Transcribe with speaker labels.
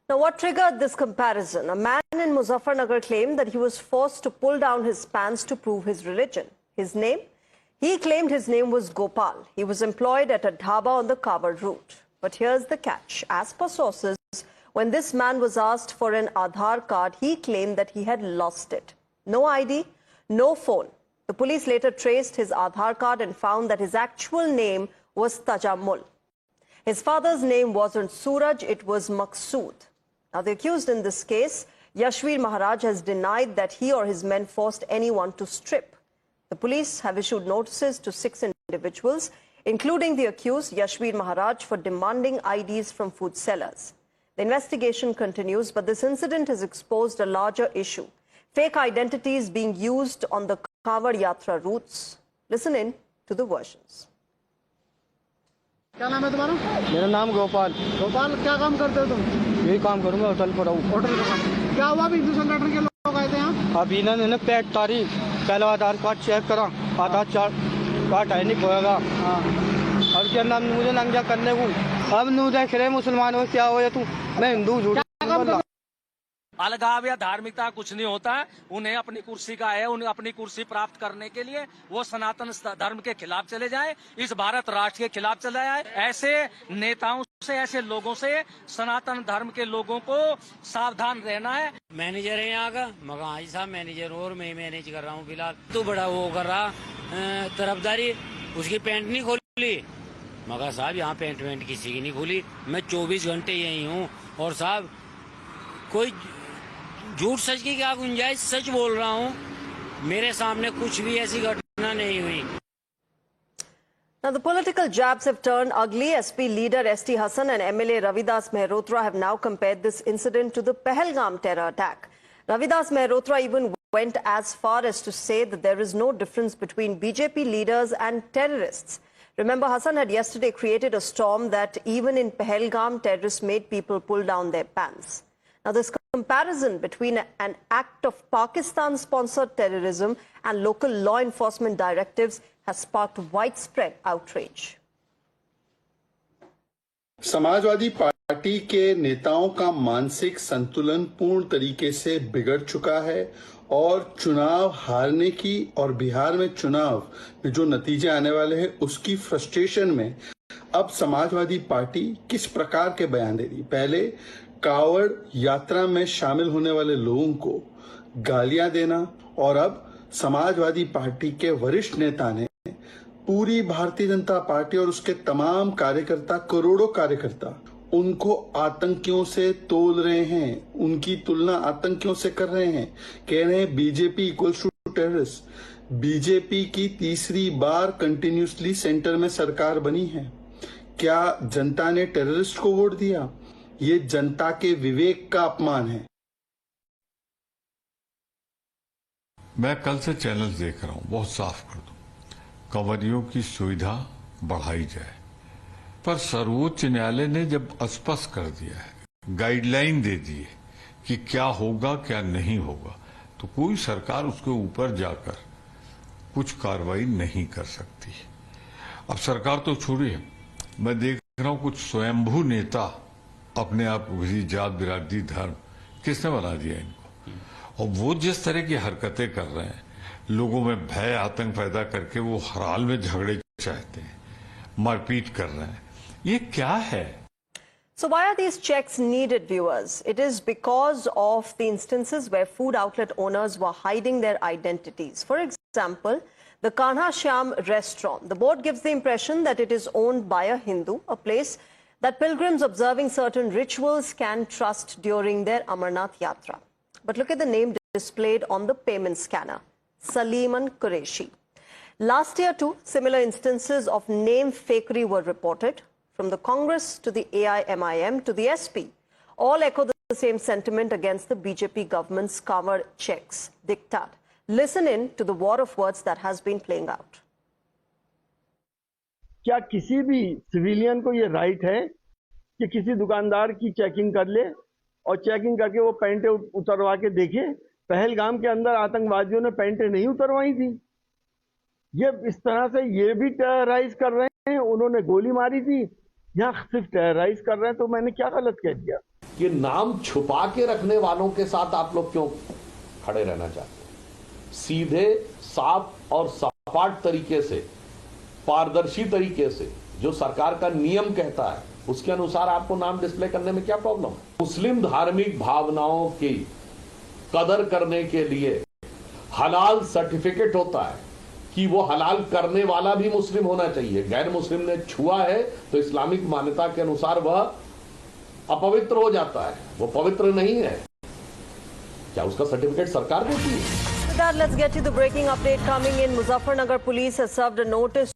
Speaker 1: Now, what triggered this comparison? A man in Muzaffarnagar claimed that he was forced to pull down his pants to prove his religion. His name? He claimed his name was Gopal. He was employed at a dhaba on the Kawad route. But here's the catch. As per sources, when this man was asked for an Aadhaar card, he claimed that he had lost it. No ID, no phone. The police later traced his Aadhaar card and found that his actual name was Tajammul. His father's name wasn't Suraj, it was Maqsood. Now, the accused in this case, Yashveer Maharaj, has denied that he or his men forced anyone to strip. The police have issued notices to 6 individuals, including the accused, Yashveer Maharaj, for demanding IDs from food sellers. The investigation continues, but this incident has exposed a larger issue. Fake identities being used on the Kawad Yatra routes. Listen in to the versions.
Speaker 2: क्या नाम है तुम्हारा?
Speaker 3: मेरा नाम गोपाल।
Speaker 2: गोपाल, क्या काम करते हो तुम?
Speaker 3: यही काम करूंगा, होटल पर रहूँ।
Speaker 2: होटल का काम। क्या हुआ? अभी हिंदू संगठन के लोग आए थे यहाँ।
Speaker 3: अभी इन्होंने 5 तारीख पहले आधार कार्ड चेक करा, आधार कार्ड है नहीं खोएगा। और क्या नाम मुझे नंगा करने को अब नू देख रहे मुसलमान हो क्या हो या तू? मैं हिंदू झूठ
Speaker 4: अलगाव या धार्मिकता कुछ नहीं होता है। उन्हें अपनी कुर्सी का है, उन्हें अपनी कुर्सी प्राप्त करने के लिए वो सनातन धर्म के खिलाफ चले जाएं, इस भारत राष्ट्र के खिलाफ चले जाएं। ऐसे नेताओं से, ऐसे लोगों से सनातन धर्म के लोगों को सावधान रहना है।
Speaker 5: मैनेजर है यहाँ का, मगर हाजी साहब मैनेजर और मैं मैनेज कर रहा हूँ फिलहाल। तो बड़ा वो कर रहा तरफदारी, उसकी पैंट नहीं खोली, मगर साहब यहाँ पैंट किसी की नहीं खोली। मैं 24 घंटे यही हूँ और साहब कोई झूठ सच की क्या गुंजाइश, सच बोल रहा हूँ। मेरे सामने कुछ भी ऐसी घटना नहीं हुई।
Speaker 1: Now, the political jabs have turned ugly. SP leader ST Hassan and MLA Ravidas Mehrotra have now compared this incident to the Pahalgam terror attack. Ravidas Mehrotra even went as far as to say that there is no difference between BJP leaders and terrorists. Remember, Hassan had yesterday created a storm that even in Pahalgam, terrorists made people pull down their pants. Now, this comparison between an act of Pakistan-sponsored terrorism and local law enforcement directives has sparked widespread outrage.
Speaker 6: Samajwadi party के नेताओं का मानसिक संतुलन पूर्ण तरीके से बिगड़ चुका है और चुनाव हारने की और बिहार में चुनाव में जो नतीजे आने वाले हैं उसकी फ्रस्ट्रेशन में अब समाजवादी पार्टी किस प्रकार के बयान दे रही। पहले कावड़ यात्रा में शामिल होने वाले लोगों को गालियां देना और अब समाजवादी पार्टी के वरिष्ठ नेता ने पूरी भारतीय जनता पार्टी और उसके तमाम कार्यकर्ता, करोड़ों कार्यकर्ता, उनको आतंकियों से तोल रहे हैं, उनकी तुलना आतंकियों से कर रहे हैं, कह रहे हैं BJP equals to terrorist. BJP की तीसरी बार कंटिन्यूसली सेंटर में सरकार बनी है। क्या जनता ने टेररिस्ट को वोट दिया? ये जनता के विवेक का अपमान है।
Speaker 7: मैं कल से चैनल देख रहा हूं, बहुत साफ कर दूं, कंवरियों की सुविधा बढ़ाई जाए, पर सर्वोच्च न्यायालय ने जब स्पष्ट कर दिया है, गाइडलाइन दे दी है कि क्या होगा क्या नहीं होगा, तो कोई सरकार उसके ऊपर जाकर कुछ कार्रवाई नहीं कर सकती। अब सरकार तो छोड़िए, मैं देख रहा हूं कुछ स्वयंभू नेता अपने आप किसी जात, बिरादरी, धर्म किसने बना दिया इनको, और वो जिस तरह की हरकतें कर रहे हैं, लोगों में भय, आतंक पैदा करके वो हर हाल में झगड़े चाहते हैं, मारपीट कर रहे हैं, ये क्या है?
Speaker 1: So why are these checks needed, viewers? It is because of the instances where food outlet owners were hiding their identities. For example, the Kanha Shyam restaurant. The board gives the impression that it is owned by a Hindu, a place that pilgrims observing certain rituals can trust during their Amarnath Yatra. But look at the name displayed on the payment scanner, Saleeman Qureshi. Last year too, similar instances of name fakery were reported. From the Congress to the AIMIM to the SP, all echo the same sentiment against the BJP government's Kawad checks diktat. Listen in to the war of words that has been playing out.
Speaker 8: क्या किसी भी civilian को ये right है कि किसी दुकानदार की चेकिंग कर ले और चेकिंग करके वो पैंटें उतरवा के देखे? पहलगाम के अंदर आतंकवादियों ने पैंटें नहीं उतरवाई थी। ये इस तरह से ये भी टेरराइज कर रहे हैं, उन्होंने गोली मारी थी, यहाँ सिर्फ टेरराइज कर रहे हैं, तो मैंने क्या गलत कह दिया?
Speaker 9: कि नाम छुपा के रखने वालों के साथ आप लोग क्यों खड़े रहना चाहते हैं? सीधे, साफ और सपाट तरीके से, पारदर्शी तरीके से जो सरकार का नियम कहता है उसके अनुसार आपको नाम डिस्प्ले करने में क्या प्रॉब्लम है? मुस्लिम धार्मिक भावनाओं की कदर करने के लिए हलाल सर्टिफिकेट होता है कि वो हलाल करने वाला भी मुस्लिम होना चाहिए। गैर मुस्लिम ने छुआ है तो इस्लामिक मान्यता के अनुसार वह अपवित्र हो जाता है, वो पवित्र नहीं है। क्या उसका सर्टिफिकेट सरकार देती है?
Speaker 1: Let's get you the breaking update coming in. Muzaffarnagar police has served a notice